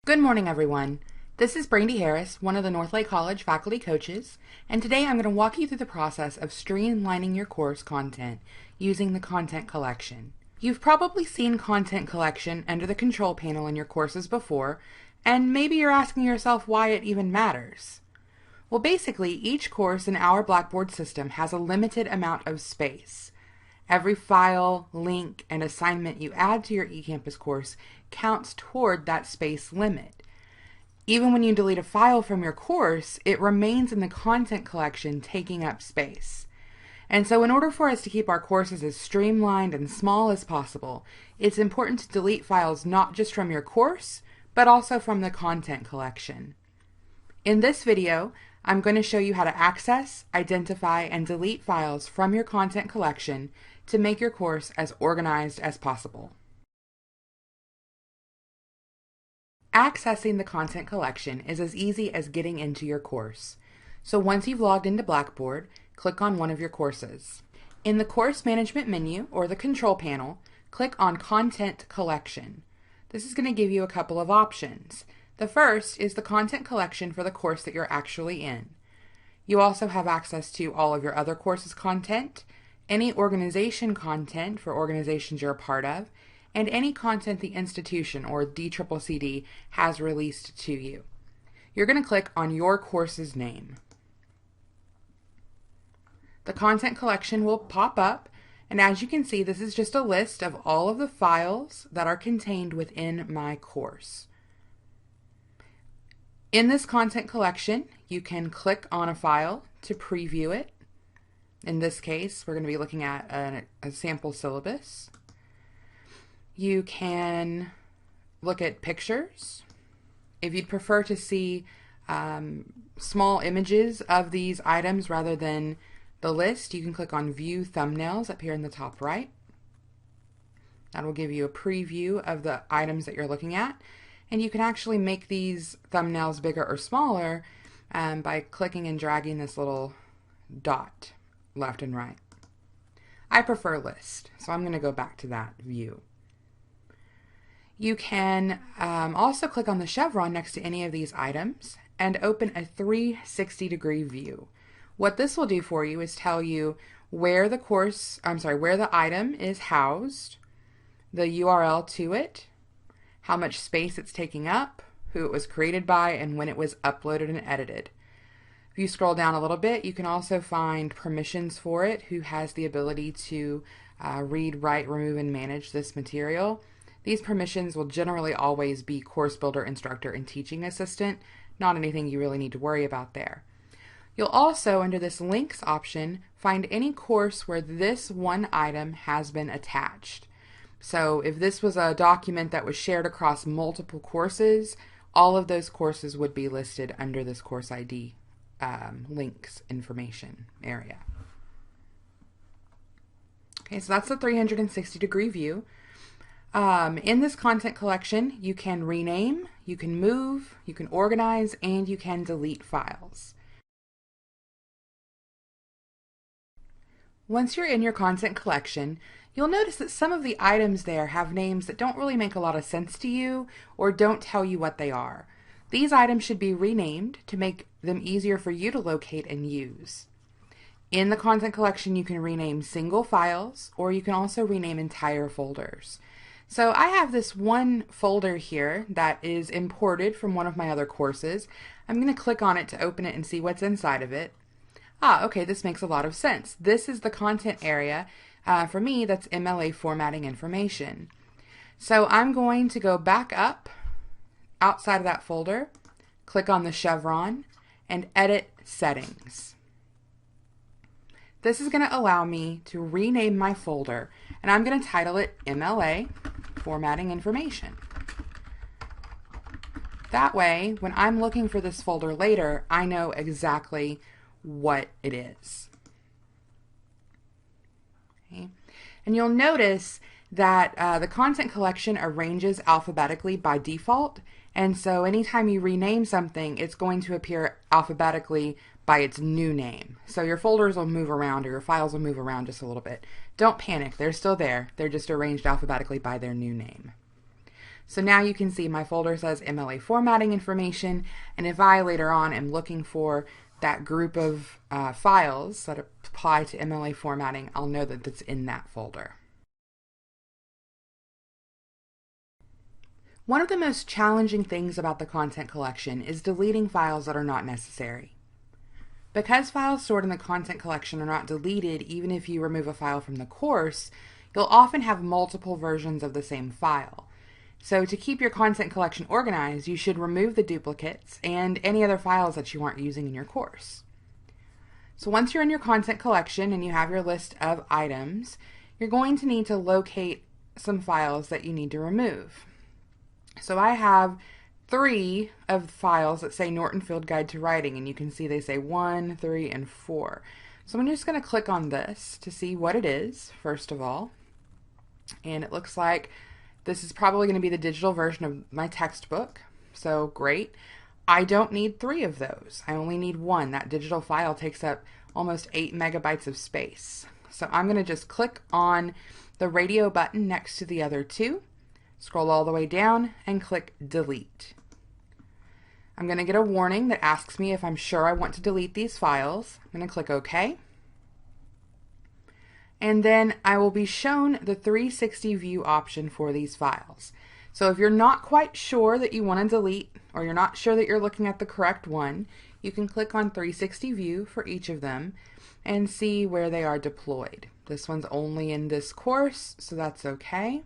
Good morning, everyone. This is Brandy Harris, one of the Northlake College faculty coaches, and today I'm going to walk you through the process of streamlining your course content using the content collection. You've probably seen content collection under the control panel in your courses before, and maybe you're asking yourself why it even matters. Well, basically, each course in our Blackboard system has a limited amount of space. Every file, link, and assignment you add to your eCampus course counts toward that space limit. Even when you delete a file from your course, it remains in the content collection, taking up space. And so in order for us to keep our courses as streamlined and small as possible, it's important to delete files not just from your course, but also from the content collection. In this video, I'm going to show you how to access, identify, and delete files from your content collection to make your course as organized as possible. Accessing the content collection is as easy as getting into your course. So once you've logged into Blackboard, click on one of your courses. In the Course Management menu, or the Control Panel, click on Content Collection. This is going to give you a couple of options. The first is the content collection for the course that you're actually in. You also have access to all of your other courses' content, any organization content for organizations you're a part of, and any content the institution or DCCCD has released to you. You're going to click on your course's name. The content collection will pop up, and as you can see, this is just a list of all of the files that are contained within my course. In this content collection, you can click on a file to preview it. In this case, we're going to be looking at a sample syllabus. You can look at pictures. If you'd prefer to see small images of these items rather than the list, you can click on View Thumbnails up here in the top right. That will give you a preview of the items that you're looking at. And you can actually make these thumbnails bigger or smaller by clicking and dragging this little dot left and right. I prefer list, so I'm going to go back to that view. You can also click on the chevron next to any of these items and open a 360-degree view. What this will do for you is tell you where where the item is housed, the URL to it, how much space it's taking up, who it was created by, and when it was uploaded and edited. If you scroll down a little bit, you can also find permissions for it, who has the ability to read, write, remove, and manage this material. These permissions will generally always be course builder, instructor, and teaching assistant, not anything you really need to worry about there. You'll also, under this links option, find any course where this one item has been attached. So if this was a document that was shared across multiple courses, all of those courses would be listed under this course ID links information area. Okay, so that's the 360-degree view. In this content collection, you can rename, you can move, you can organize, and you can delete files. Once you're in your content collection, you'll notice that some of the items there have names that don't really make a lot of sense to you or don't tell you what they are. These items should be renamed to make them easier for you to locate and use. In the content collection, you can rename single files, or you can also rename entire folders. So I have this one folder here that is imported from one of my other courses. I'm going to click on it to open it and see what's inside of it. Okay, this makes a lot of sense. This is the content area. For me, that's MLA formatting information. So I'm going to go back up outside of that folder, click on the chevron, and edit settings. This is going to allow me to rename my folder, and I'm going to title it MLA formatting information. That way, when I'm looking for this folder later, I know exactly what it is. Okay. And you'll notice that the content collection arranges alphabetically by default, and so anytime you rename something, it's going to appear alphabetically by its new name. So your folders will move around, or your files will move around just a little bit. Don't panic, they're still there. They're just arranged alphabetically by their new name. So now you can see my folder says MLA formatting information, and if I later on am looking for that group of files that apply to MLA formatting, I'll know that it's in that folder. One of the most challenging things about the content collection is deleting files that are not necessary. Because files stored in the content collection are not deleted even if you remove a file from the course, you'll often have multiple versions of the same file. So to keep your content collection organized, you should remove the duplicates and any other files that you aren't using in your course. So once you're in your content collection and you have your list of items, you're going to need to locate some files that you need to remove. So I have 3 of the files that say Norton Field Guide to Writing, and you can see they say 1, 3, and 4. So I'm just going to click on this to see what it is, first of all. And it looks like this is probably going to be the digital version of my textbook, so great. I don't need 3 of those. I only need 1. That digital file takes up almost 8 megabytes of space. So I'm going to just click on the radio button next to the other 2, scroll all the way down, and click Delete. I'm going to get a warning that asks me if I'm sure I want to delete these files. I'm going to click OK. And then I will be shown the 360 view option for these files. So if you're not quite sure that you want to delete, or you're not sure that you're looking at the correct one, you can click on 360 view for each of them and see where they are deployed. This one's only in this course, so that's okay.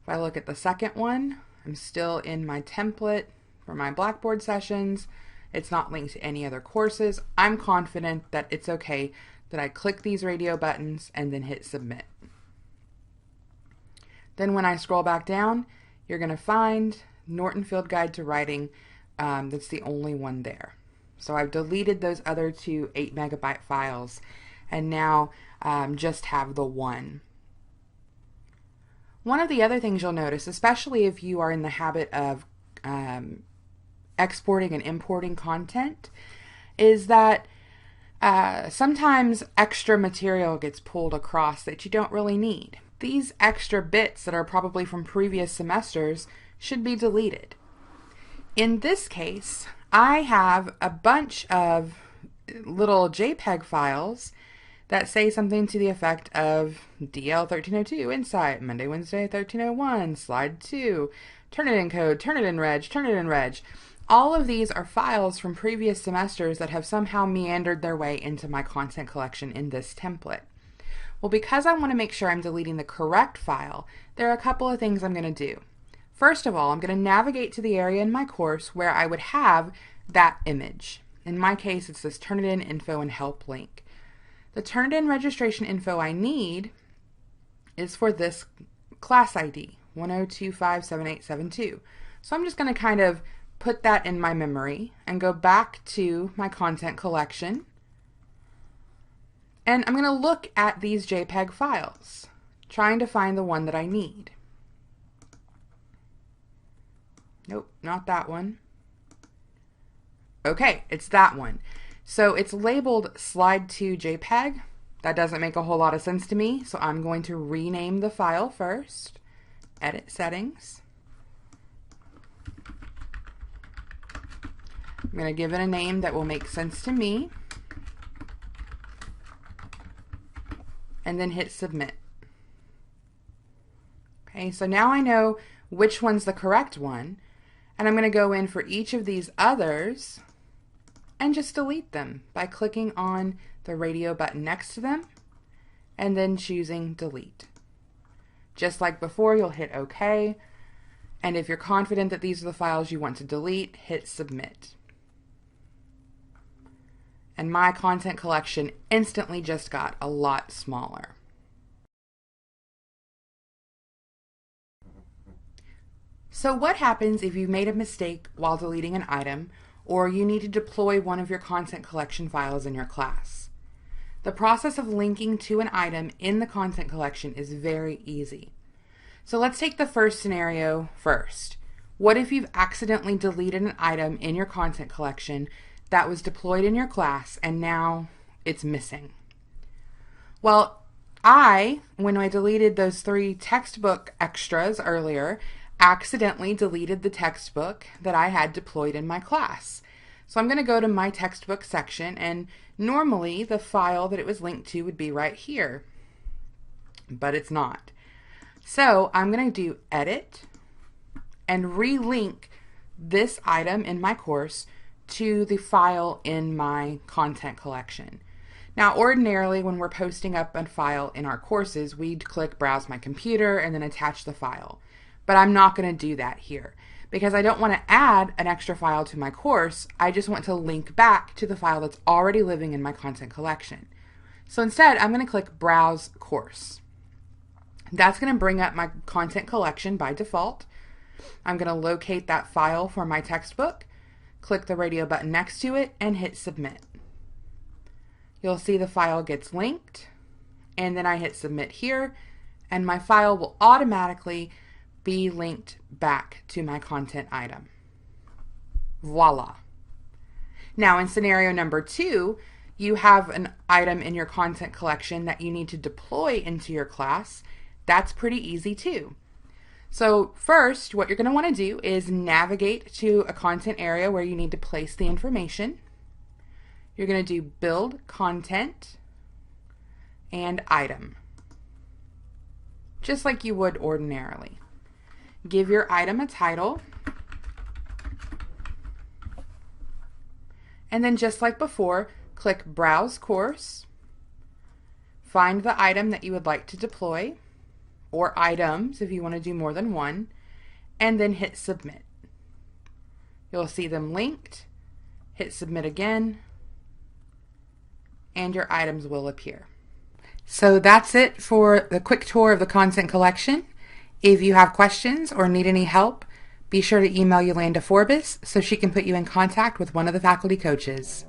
If I look at the second one, I'm still in my template for my Blackboard sessions. It's not linked to any other courses. I'm confident that it's okay that I click these radio buttons and then hit submit. Then when I scroll back down, you're going to find Norton Field Guide to Writing. That's the only one there. So I've deleted those other 2 8 megabyte files and now just have the one. One of the other things you'll notice, especially if you are in the habit of exporting and importing content, is that sometimes extra material gets pulled across that you don't really need. These extra bits that are probably from previous semesters should be deleted. In this case, I have a bunch of little JPEG files that say something to the effect of DL 1302 Insight, Monday, Wednesday, 1301, Slide 2, Turnitin code, Turnitin reg, Turnitin reg. All of these are files from previous semesters that have somehow meandered their way into my content collection in this template. Well, because I want to make sure I'm deleting the correct file, there are a couple of things I'm going to do. First of all, I'm going to navigate to the area in my course where I would have that image. In my case, it's this Turnitin info and help link. The Turnitin registration info I need is for this class ID, 10257872. So I'm just going to kind of put that in my memory and go back to my content collection, and I'm going to look at these JPEG files, trying to find the one that I need. Nope, not that one. Okay, it's that one. So it's labeled Slide 2 JPEG. That doesn't make a whole lot of sense to me, so I'm going to rename the file first. Edit settings. I'm going to give it a name that will make sense to me, and then hit submit. Okay, so now I know which one's the correct one, and I'm going to go in for each of these others and just delete them by clicking on the radio button next to them and then choosing delete. Just like before, you'll hit OK, and if you're confident that these are the files you want to delete, hit submit. And my content collection instantly just got a lot smaller. So what happens if you made a mistake while deleting an item, or you need to deploy one of your content collection files in your class? The process of linking to an item in the content collection is very easy. So let's take the first scenario first. What if you've accidentally deleted an item in your content collection that was deployed in your class and now it's missing? Well, when I deleted those 3 textbook extras earlier, accidentally deleted the textbook that I had deployed in my class. So I'm going to go to my textbook section, and normally the file that it was linked to would be right here, but it's not. So I'm going to do Edit and relink this item in my course to the file in my content collection. Now, ordinarily, when we're posting up a file in our courses, we'd click Browse My Computer and then attach the file. But I'm not going to do that here because I don't want to add an extra file to my course. I just want to link back to the file that's already living in my content collection. So instead, I'm going to click Browse Course. That's going to bring up my content collection by default. I'm going to locate that file for my textbook, click the radio button next to it, and hit Submit. You'll see the file gets linked, and then I hit Submit here, and my file will automatically be linked back to my content item. Voila. Now in scenario number 2, you have an item in your content collection that you need to deploy into your class. That's pretty easy too. So first, what you're going to want to do is navigate to a content area where you need to place the information. You're going to do Build Content and Item, just like you would ordinarily. Give your item a title, and then just like before, click Browse Course, find the item that you would like to deploy, or items if you want to do more than one, and then hit Submit. You'll see them linked. Hit Submit again, and your items will appear. So that's it for the quick tour of the content collection. If you have questions or need any help, be sure to email Yolanda Forbes so she can put you in contact with one of the faculty coaches.